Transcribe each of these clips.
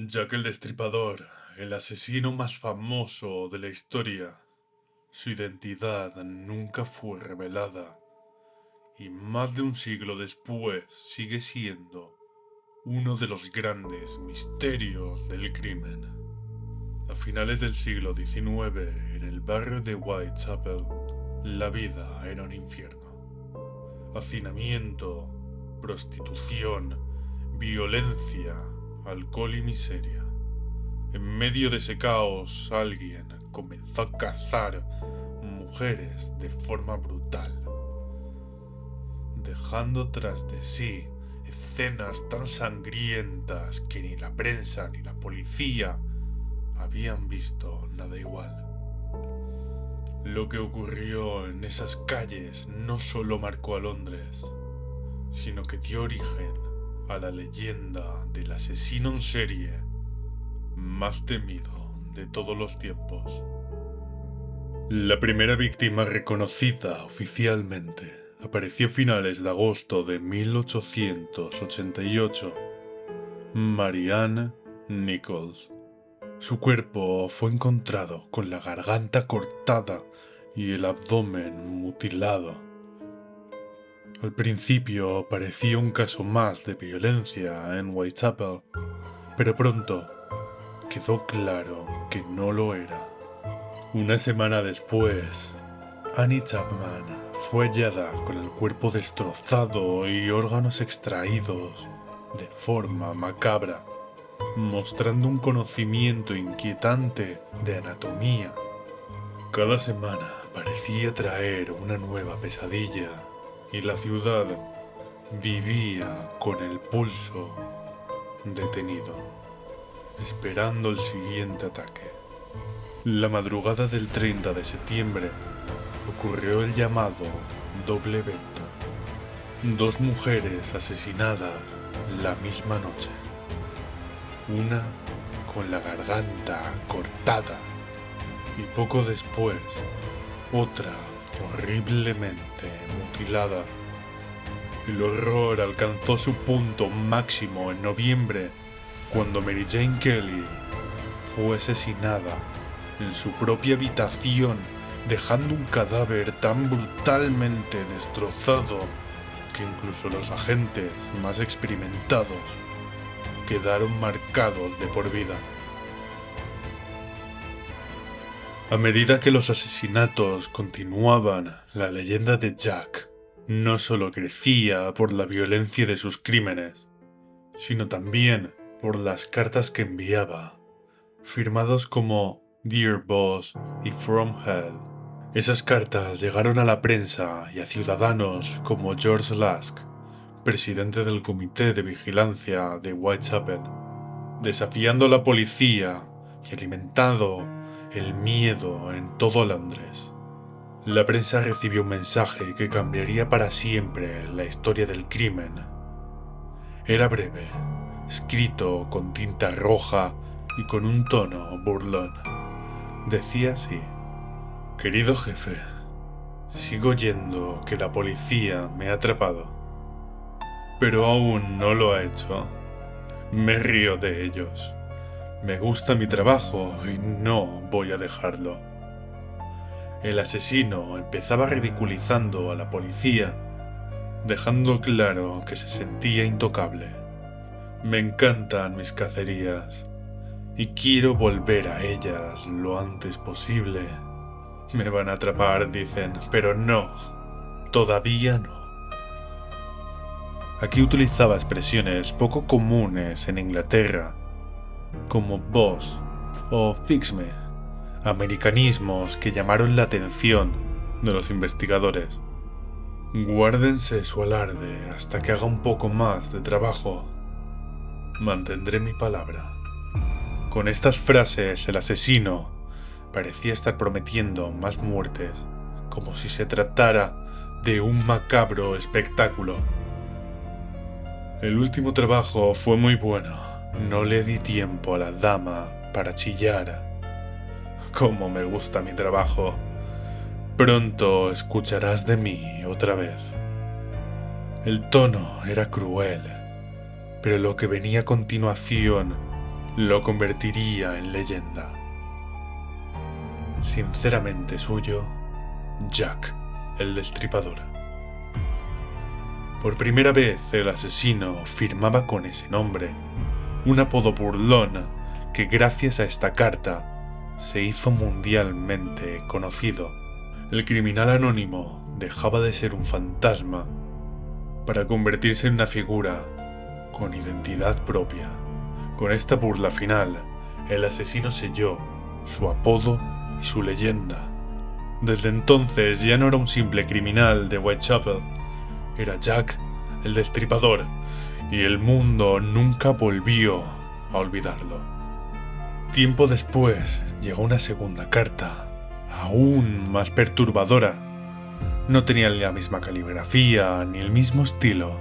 Jack el Destripador, el asesino más famoso de la historia. Su identidad nunca fue revelada y más de un siglo después sigue siendo uno de los grandes misterios del crimen. A finales del siglo XIX, en el barrio de Whitechapel, la vida era un infierno. Hacinamiento, prostitución, violencia, alcohol y miseria. En medio de ese caos, alguien comenzó a cazar mujeres de forma brutal, dejando tras de sí escenas tan sangrientas que ni la prensa ni la policía habían visto nada igual. Lo que ocurrió en esas calles no solo marcó a Londres, sino que dio origen a la leyenda del asesino en serie más temido de todos los tiempos. La primera víctima reconocida oficialmente apareció a finales de agosto de 1888, Marianne Nichols. Su cuerpo fue encontrado con la garganta cortada y el abdomen mutilado. Al principio parecía un caso más de violencia en Whitechapel, pero pronto quedó claro que no lo era. Una semana después, Annie Chapman fue hallada con el cuerpo destrozado y órganos extraídos de forma macabra, mostrando un conocimiento inquietante de anatomía. Cada semana parecía traer una nueva pesadilla y la ciudad vivía con el pulso detenido, esperando el siguiente ataque. La madrugada del 30 de septiembre ocurrió el llamado doble evento. 2 mujeres asesinadas la misma noche. Una con la garganta cortada y poco después otra horriblemente mutilada. El horror alcanzó su punto máximo en noviembre, cuando Mary Jane Kelly fue asesinada en su propia habitación, dejando un cadáver tan brutalmente destrozado que incluso los agentes más experimentados quedaron marcados de por vida. A medida que los asesinatos continuaban, la leyenda de Jack no solo crecía por la violencia de sus crímenes, sino también por las cartas que enviaba, firmados como Dear Boss y From Hell. Esas cartas llegaron a la prensa y a ciudadanos como George Lask, presidente del Comité de Vigilancia de Whitechapel, desafiando a la policía y alimentando el miedo en todo Londres. La prensa recibió un mensaje que cambiaría para siempre la historia del crimen. Era breve, escrito con tinta roja y con un tono burlón. Decía así: querido jefe, sigo oyendo que la policía me ha atrapado, pero aún no lo ha hecho. Me río de ellos. Me gusta mi trabajo y no voy a dejarlo. El asesino empezaba ridiculizando a la policía, dejando claro que se sentía intocable. Me encantan mis cacerías y quiero volver a ellas lo antes posible. Me van a atrapar, dicen, pero no, todavía no. Aquí utilizaba expresiones poco comunes en Inglaterra, como boss o fix me, americanismos que llamaron la atención de los investigadores. Guárdense su alarde hasta que haga un poco más de trabajo. Mantendré mi palabra. Con estas frases, el asesino parecía estar prometiendo más muertes, como si se tratara de un macabro espectáculo. El último trabajo fue muy bueno. No le di tiempo a la dama para chillar. Cómo me gusta mi trabajo. Pronto escucharás de mí otra vez. El tono era cruel, pero lo que venía a continuación lo convertiría en leyenda. Sinceramente suyo, Jack el Destripador. Por primera vez el asesino firmaba con ese nombre, un apodo burlón que gracias a esta carta se hizo mundialmente conocido. El criminal anónimo dejaba de ser un fantasma para convertirse en una figura con identidad propia. Con esta burla final, el asesino selló su apodo y su leyenda. Desde entonces ya no era un simple criminal de Whitechapel, era Jack el Destripador, y el mundo nunca volvió a olvidarlo. Tiempo después llegó una segunda carta, aún más perturbadora. No tenía la misma caligrafía ni el mismo estilo,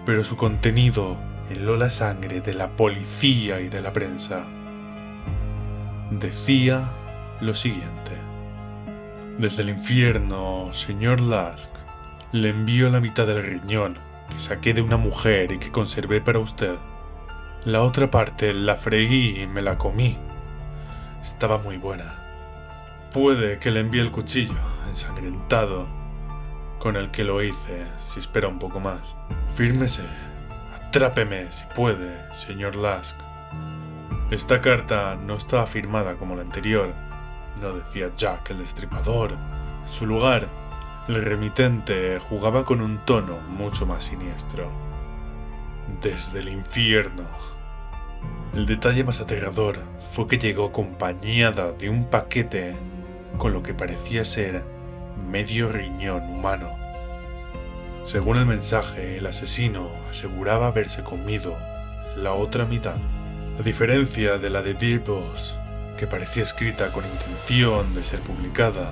pero su contenido heló la sangre de la policía y de la prensa. Decía lo siguiente: desde el infierno, señor Lusk, le envío la mitad del riñón que saqué de una mujer y que conservé para usted. La otra parte la freí y me la comí. Estaba muy buena. Puede que le envíe el cuchillo ensangrentado con el que lo hice, si espera un poco más. Fírmese, atrápeme si puede, señor Lusk. Esta carta no estaba firmada como la anterior. No decía Jack el Destripador. En su lugar, el remitente jugaba con un tono mucho más siniestro. Desde el infierno. El detalle más aterrador fue que llegó acompañada de un paquete con lo que parecía ser medio riñón humano. Según el mensaje, el asesino aseguraba haberse comido la otra mitad. A diferencia de la de Dear Boss, que parecía escrita con intención de ser publicada,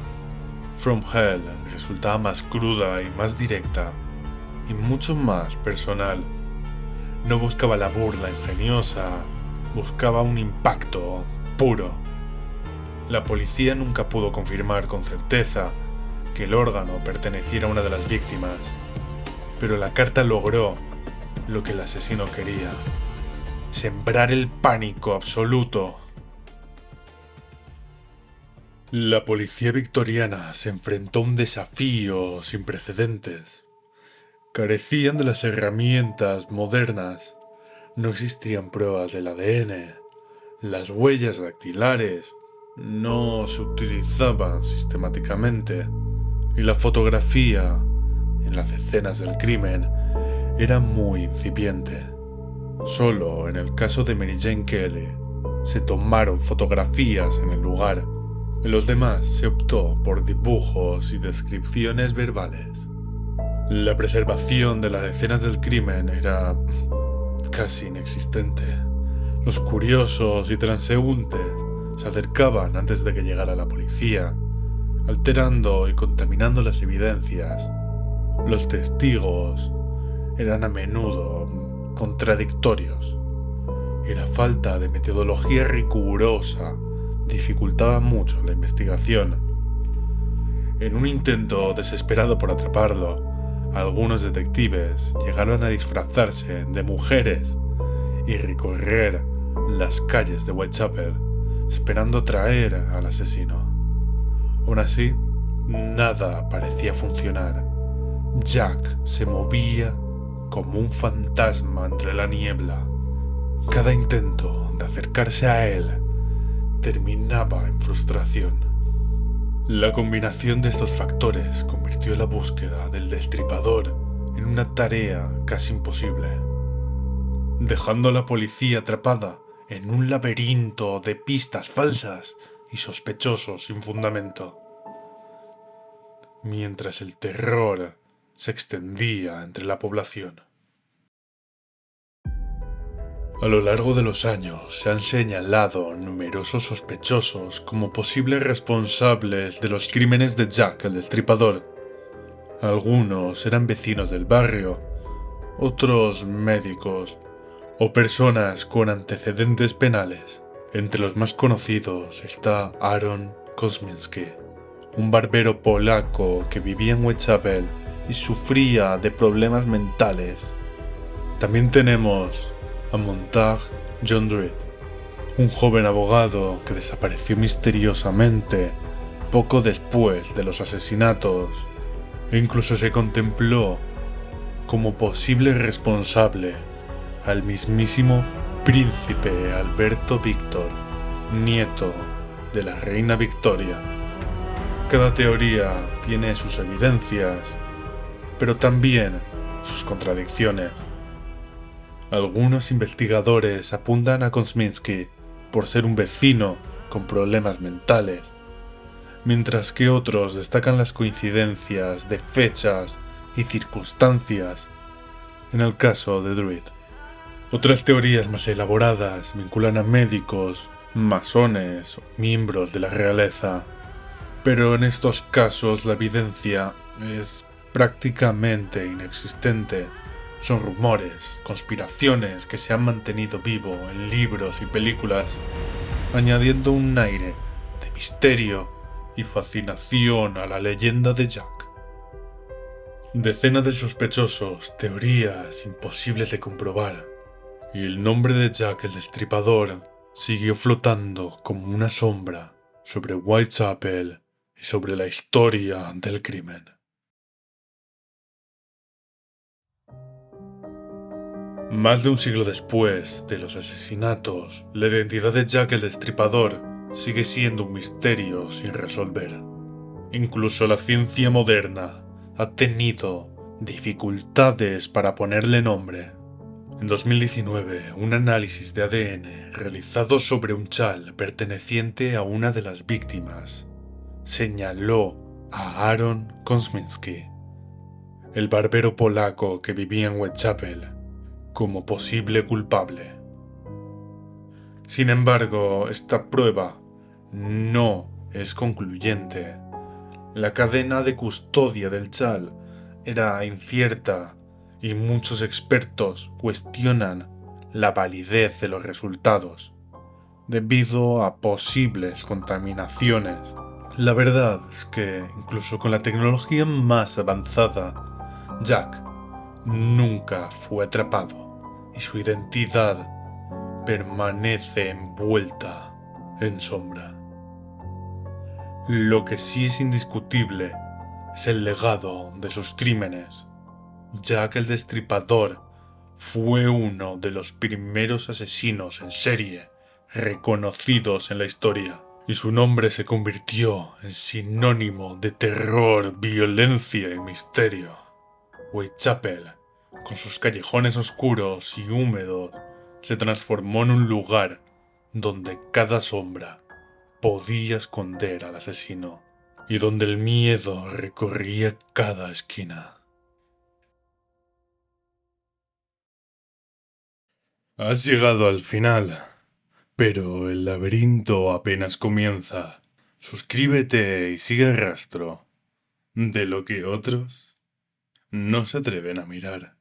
From Hell resultaba más cruda y más directa, y mucho más personal. No buscaba la burla ingeniosa, buscaba un impacto puro. La policía nunca pudo confirmar con certeza que el órgano perteneciera a una de las víctimas, pero la carta logró lo que el asesino quería: sembrar el pánico absoluto. La policía victoriana se enfrentó a un desafío sin precedentes. Carecían de las herramientas modernas. No existían pruebas del ADN. Las huellas dactilares no se utilizaban sistemáticamente. Y la fotografía en las escenas del crimen era muy incipiente. Solo en el caso de Mary Jane Kelly se tomaron fotografías en el lugar. En los demás se optó por dibujos y descripciones verbales. La preservación de las escenas del crimen era casi inexistente. Los curiosos y transeúntes se acercaban antes de que llegara la policía, alterando y contaminando las evidencias. Los testigos eran a menudo contradictorios, y la falta de metodología rigurosa dificultaba mucho la investigación. En un intento desesperado por atraparlo, algunos detectives llegaron a disfrazarse de mujeres y recorrer las calles de Whitechapel, esperando atraer al asesino. Aún así, nada parecía funcionar. Jack se movía como un fantasma entre la niebla. Cada intento de acercarse a él terminaba en frustración. La combinación de estos factores convirtió la búsqueda del destripador en una tarea casi imposible, dejando a la policía atrapada en un laberinto de pistas falsas y sospechosos sin fundamento, mientras el terror se extendía entre la población. A lo largo de los años se han señalado numerosos sospechosos como posibles responsables de los crímenes de Jack el Destripador. Algunos eran vecinos del barrio, otros médicos o personas con antecedentes penales. Entre los más conocidos está Aaron Kosminski, un barbero polaco que vivía en Whitechapel y sufría de problemas mentales. También tenemos a Montague John Dread, un joven abogado que desapareció misteriosamente poco después de los asesinatos, e incluso se contempló como posible responsable al mismísimo príncipe Alberto Víctor, nieto de la reina Victoria. Cada teoría tiene sus evidencias, pero también sus contradicciones. Algunos investigadores apuntan a Kosminski por ser un vecino con problemas mentales, mientras que otros destacan las coincidencias de fechas y circunstancias en el caso de Druid. Otras teorías más elaboradas vinculan a médicos, masones o miembros de la realeza, pero en estos casos la evidencia es prácticamente inexistente. Son rumores, conspiraciones que se han mantenido vivo en libros y películas, añadiendo un aire de misterio y fascinación a la leyenda de Jack. Decenas de sospechosos, teorías imposibles de comprobar, y el nombre de Jack el Destripador siguió flotando como una sombra sobre Whitechapel y sobre la historia del crimen. Más de un siglo después de los asesinatos, la identidad de Jack el Destripador sigue siendo un misterio sin resolver. Incluso la ciencia moderna ha tenido dificultades para ponerle nombre. En 2019, un análisis de ADN realizado sobre un chal perteneciente a una de las víctimas señaló a Aaron Kosminski, el barbero polaco que vivía en Whitechapel, como posible culpable. Sin embargo, esta prueba no es concluyente. La cadena de custodia del chal era incierta y muchos expertos cuestionan la validez de los resultados debido a posibles contaminaciones. La verdad es que incluso con la tecnología más avanzada, Jack nunca fue atrapado y su identidad permanece envuelta en sombra. Lo que sí es indiscutible es el legado de sus crímenes. Jack el Destripador fue uno de los primeros asesinos en serie reconocidos en la historia, y su nombre se convirtió en sinónimo de terror, violencia y misterio. Whitechapel, con sus callejones oscuros y húmedos, se transformó en un lugar donde cada sombra podía esconder al asesino y donde el miedo recorría cada esquina. Has llegado al final, pero el laberinto apenas comienza. Suscríbete y sigue el rastro de lo que otros no se atreven a mirar.